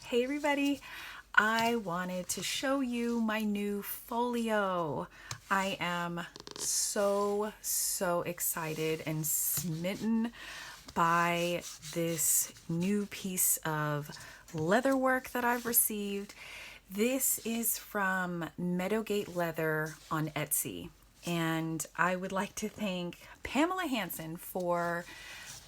Hey everybody, I wanted to show you my new folio. I am so excited and smitten by this new piece of leather work that I've received. This is from Meadowgate Leather on Etsy, and I would like to thank Pamela Hansen for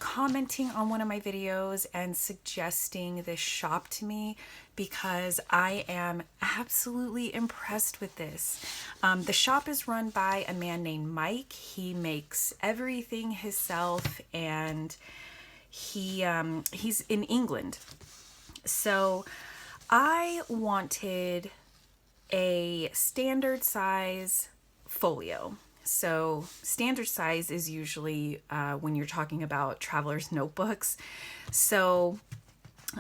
commenting on one of my videos and suggesting this shop to me because I am absolutely impressed with this. The shop is run by a man named Mike. He makes everything himself, and he's in England. So I wanted a standard size folio. So standard size is usually when you're talking about traveler's notebooks. So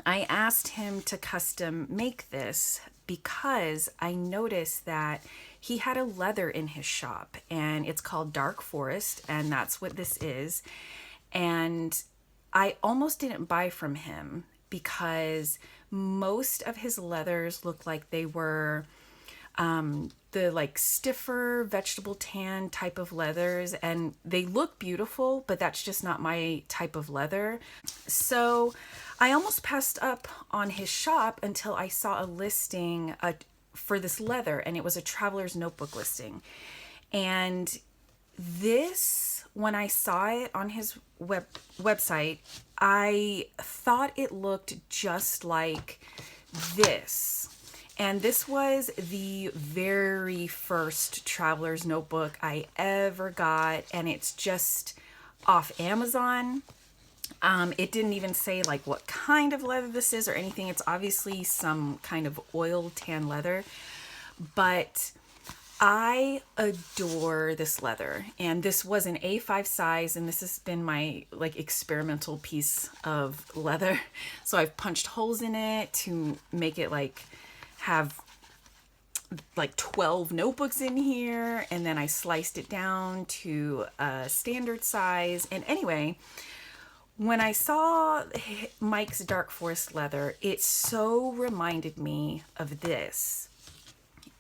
I asked him to custom make this because I noticed that he had a leather in his shop and it's called Dark Forest, and that's what this is. And I almost didn't buy from him because most of his leathers looked like they were the like stiffer vegetable tan type of leathers, and they look beautiful, but that's just not my type of leather. So I almost passed up on his shop until I saw a listing for this leather, and it was a traveler's notebook listing. And this, when I saw it on his website, I thought it looked just like this. And this was the very first traveler's notebook I ever got, and it's just off Amazon. It didn't even say like what kind of leather this is or anything. It's obviously some kind of oil tan leather, but I adore this leather, and this was an A5 size, and this has been my like experimental piece of leather. So I've punched holes in it to make it like have like 12 notebooks in here, and then I sliced it down to a standard size. And anyway, when I saw Mike's Dark Forest leather, it so reminded me of this,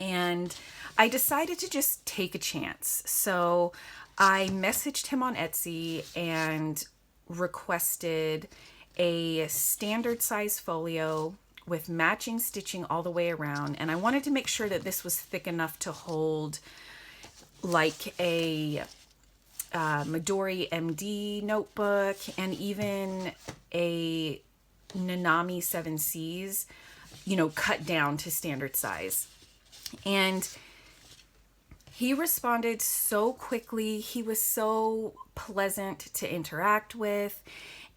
and I decided to just take a chance. So I messaged him on Etsy and requested a standard size folio with matching stitching all the way around. And I wanted to make sure that this was thick enough to hold like a Midori MD notebook, and even a Nanami 7Cs, cut down to standard size. And he responded so quickly. He was so pleasant to interact with.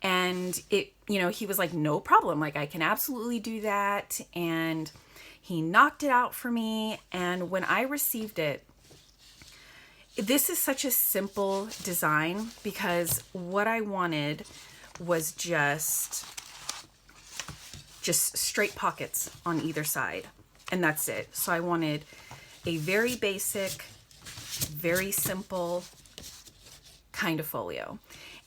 And he was like, no problem. Like, I can absolutely do that. And he knocked it out for me. And when I received it, this is such a simple design because what I wanted was just straight pockets on either side. And that's it. So I wanted a very basic, very simple kind of folio.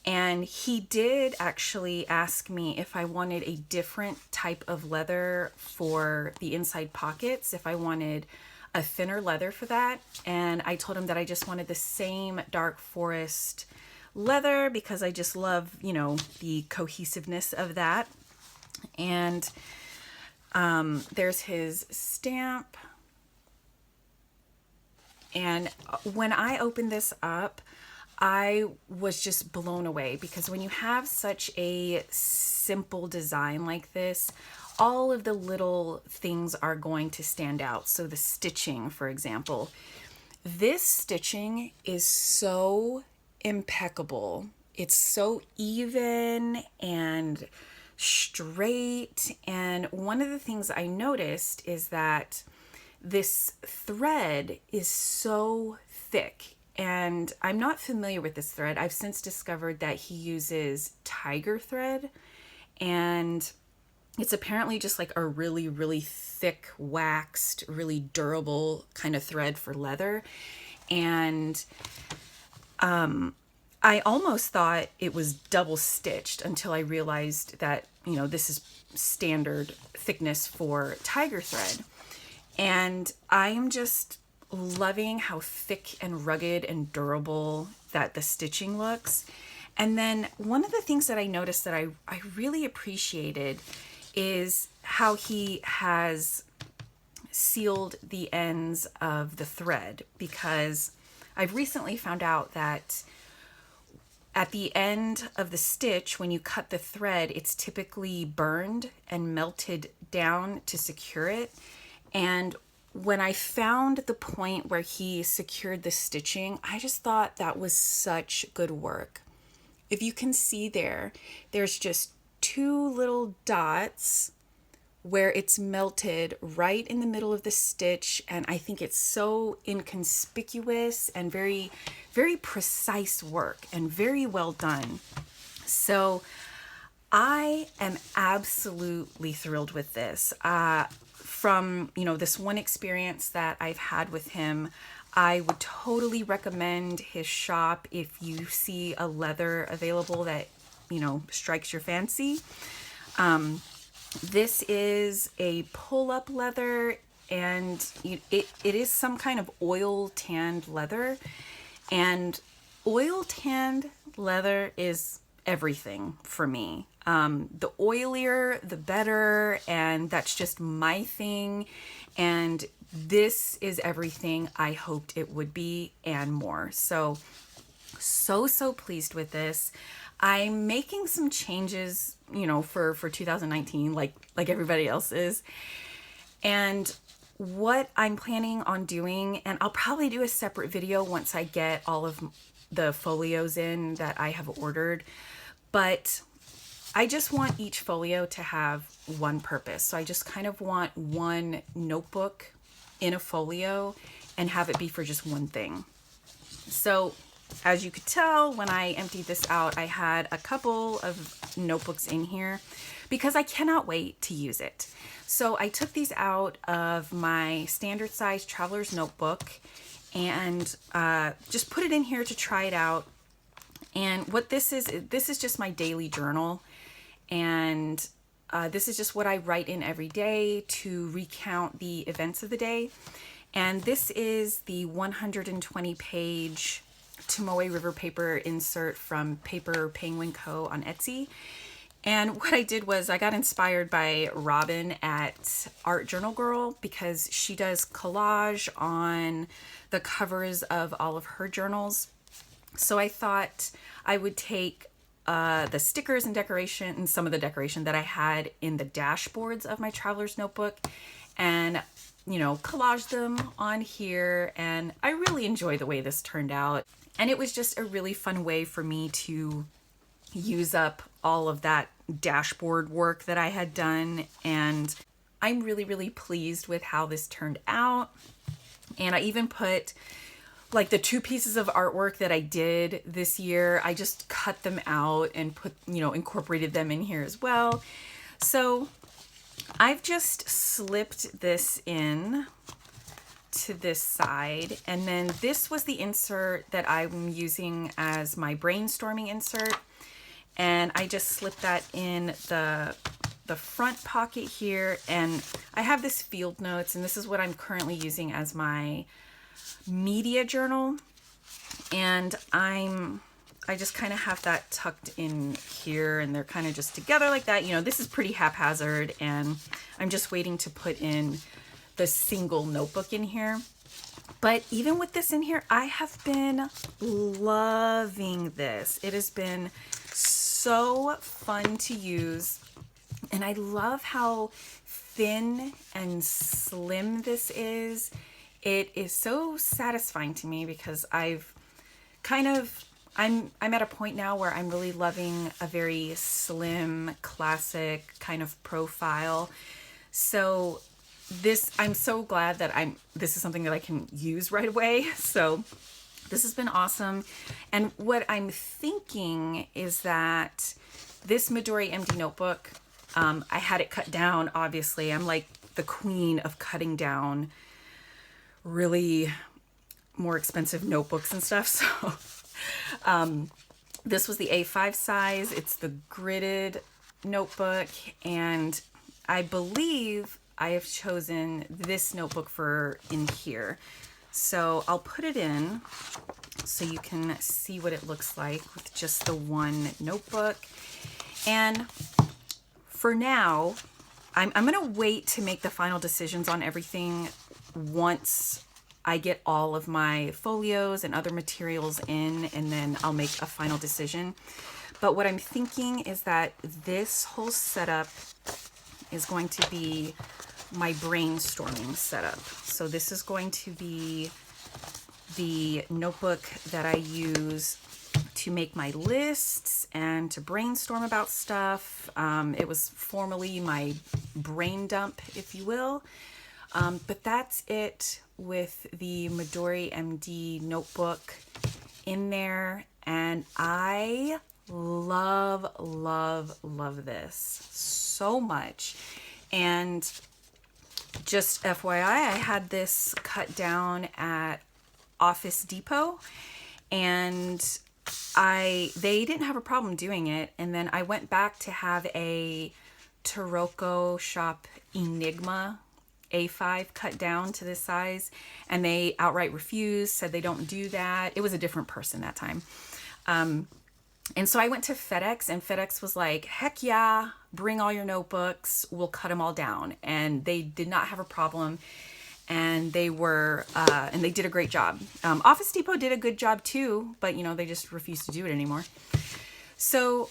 And he did actually ask me if I wanted a different type of leather for the inside pockets, if I wanted a thinner leather for that. And I told him that I just wanted the same Dark Forest leather because I just love, the cohesiveness of that. And there's his stamp. And when I opened this up, I was just blown away because when you have such a simple design like this, all of the little things are going to stand out. So the stitching, for example, this stitching is so impeccable. It's so even and straight. And one of the things I noticed is that this thread is so thick. And I'm not familiar with this thread. I've since discovered that he uses tiger thread, and it's apparently just like a really, really thick, waxed, really durable kind of thread for leather. And I almost thought it was double stitched until I realized that, this is standard thickness for tiger thread. And I am just loving how thick and rugged and durable that the stitching looks. And then one of the things that I noticed that I really appreciated is how he has sealed the ends of the thread, because I've recently found out that at the end of the stitch, when you cut the thread, it's typically burned and melted down to secure it. And when I found the point where he secured the stitching, I just thought that was such good work. If you can see there's just two little dots where it's melted right in the middle of the stitch. And I think it's so inconspicuous and very, very precise work and very well done. So I am absolutely thrilled with this. From, this one experience that I've had with him, I would totally recommend his shop if you see a leather available that, strikes your fancy. This is a pull-up leather, and it is some kind of oil tanned leather. And oil tanned leather is everything for me. The oilier, the better, and that's just my thing. And this is everything I hoped it would be and more. So pleased with this. I'm making some changes, for 2019, like everybody else is. And what I'm planning on doing, and I'll probably do a separate video once I get all of the folios in that I have ordered, but I just want each folio to have one purpose. So I just kind of want one notebook in a folio and have it be for just one thing. So as you could tell, when I emptied this out, I had a couple of notebooks in here because I cannot wait to use it. So I took these out of my standard size traveler's notebook and just put it in here to try it out. And what this is just my daily journal. And this is just what I write in every day to recount the events of the day. And this is the 120 page Tomoe River paper insert from Paper Penguin Co. on Etsy. And what I did was I got inspired by Robin at Art Journal Girl because she does collage on the covers of all of her journals. So I thought I would take the stickers and decoration and some of the decoration that I had in the dashboards of my traveler's notebook and, collage them on here. And I really enjoy the way this turned out. And it was just a really fun way for me to use up all of that dashboard work that I had done. And I'm really, really pleased with how this turned out. And I even put like the two pieces of artwork that I did this year, I just cut them out and put, incorporated them in here as well. So I've just slipped this in to this side, and then this was the insert that I'm using as my brainstorming insert, and I just slipped that in the front pocket here. And I have this field notes, and this is what I'm currently using as my media journal, and I just kind of have that tucked in here, and they're kind of just together like that. This is pretty haphazard, and I'm just waiting to put in the single notebook in here. But even with this in here, I have been loving this. It has been so fun to use, and I love how thin and slim this is. It is so satisfying to me because I'm at a point now where I'm really loving a very slim, classic kind of profile. So I'm so glad that this is something that I can use right away. So this has been awesome. And what I'm thinking is that this Midori MD notebook, I had it cut down, obviously. I'm like the queen of cutting down really more expensive notebooks and stuff. So This was the A5 size. It's the gridded notebook, and I believe I have chosen this notebook for in here. So I'll put it in so you can see what it looks like with just the one notebook. And for now, I'm gonna wait to make the final decisions on everything once I get all of my folios and other materials in, and then I'll make a final decision. But what I'm thinking is that this whole setup is going to be my brainstorming setup. So this is going to be the notebook that I use to make my lists and to brainstorm about stuff. It was formerly my brain dump, if you will. But that's it with the Midori MD notebook in there. And I love, love, love this so much. And just FYI, I had this cut down at Office Depot, and they didn't have a problem doing it. And then I went back to have a Taroko Shop Enigma A5 cut down to this size, and they outright refused, said they don't do that. It was a different person that time. And so I went to FedEx, and FedEx was like, heck yeah, bring all your notebooks, we'll cut them all down. And they did not have a problem, and they were and they did a great job. Office Depot did a good job too, but they just refused to do it anymore. So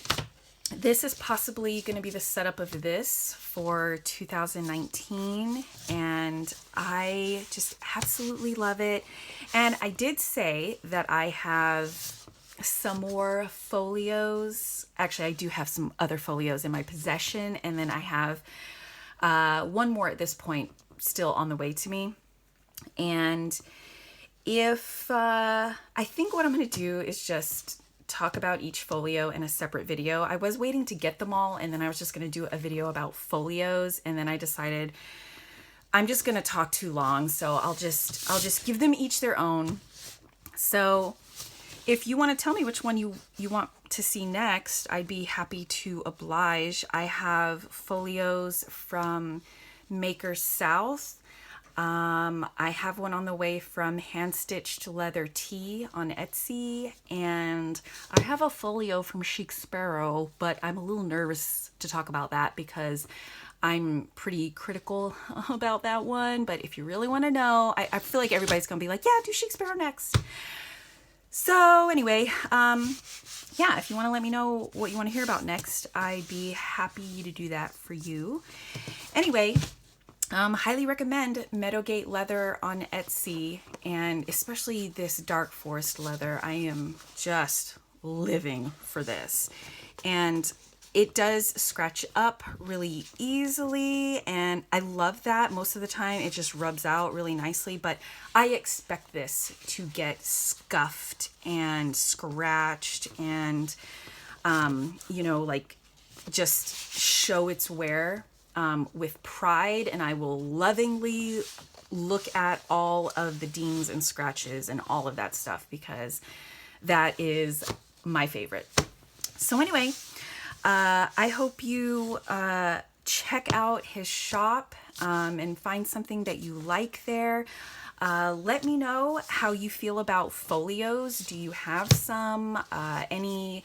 this is possibly going to be the setup of this for 2019, and I just absolutely love it. And I did say that I have some more folios. Actually, I do have some other folios in my possession, and then I have one more at this point still on the way to me. And if I think what I'm going to do is just talk about each folio in a separate video. I was waiting to get them all, and then I was just going to do a video about folios, and then I decided I'm just going to talk too long, so I'll just give them each their own. So if you want to tell me which one you want to see next, I'd be happy to oblige. I have folios from Maker South. I have one on the way from Hand Stitched Leather Tea on Etsy, and I have a folio from Chic Sparrow, but I'm a little nervous to talk about that because I'm pretty critical about that one. But if you really want to know, I feel like everybody's gonna be like, yeah, do Chic Sparrow next. So anyway, yeah, if you want to let me know what you want to hear about next, I'd be happy to do that for you. Anyway, highly recommend Meadowgate Leather on Etsy, and especially this dark forest leather. I am just living for this. And it does scratch up really easily, and I love that. Most of the time it just rubs out really nicely, but I expect this to get scuffed and scratched and, like just show its wear with pride, and I will lovingly look at all of the dings and scratches and all of that stuff because that is my favorite. So anyway, I hope you check out his shop and find something that you like there. Let me know how you feel about folios. Do you have some? Any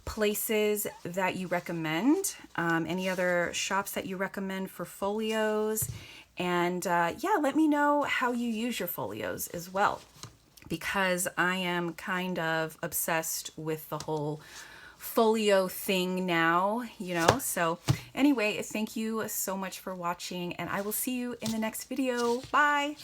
places that you recommend? Any other shops that you recommend for folios? And yeah, let me know how you use your folios as well, because I am kind of obsessed with the whole folio thing now, So anyway, thank you so much for watching, and I will see you in the next video. Bye.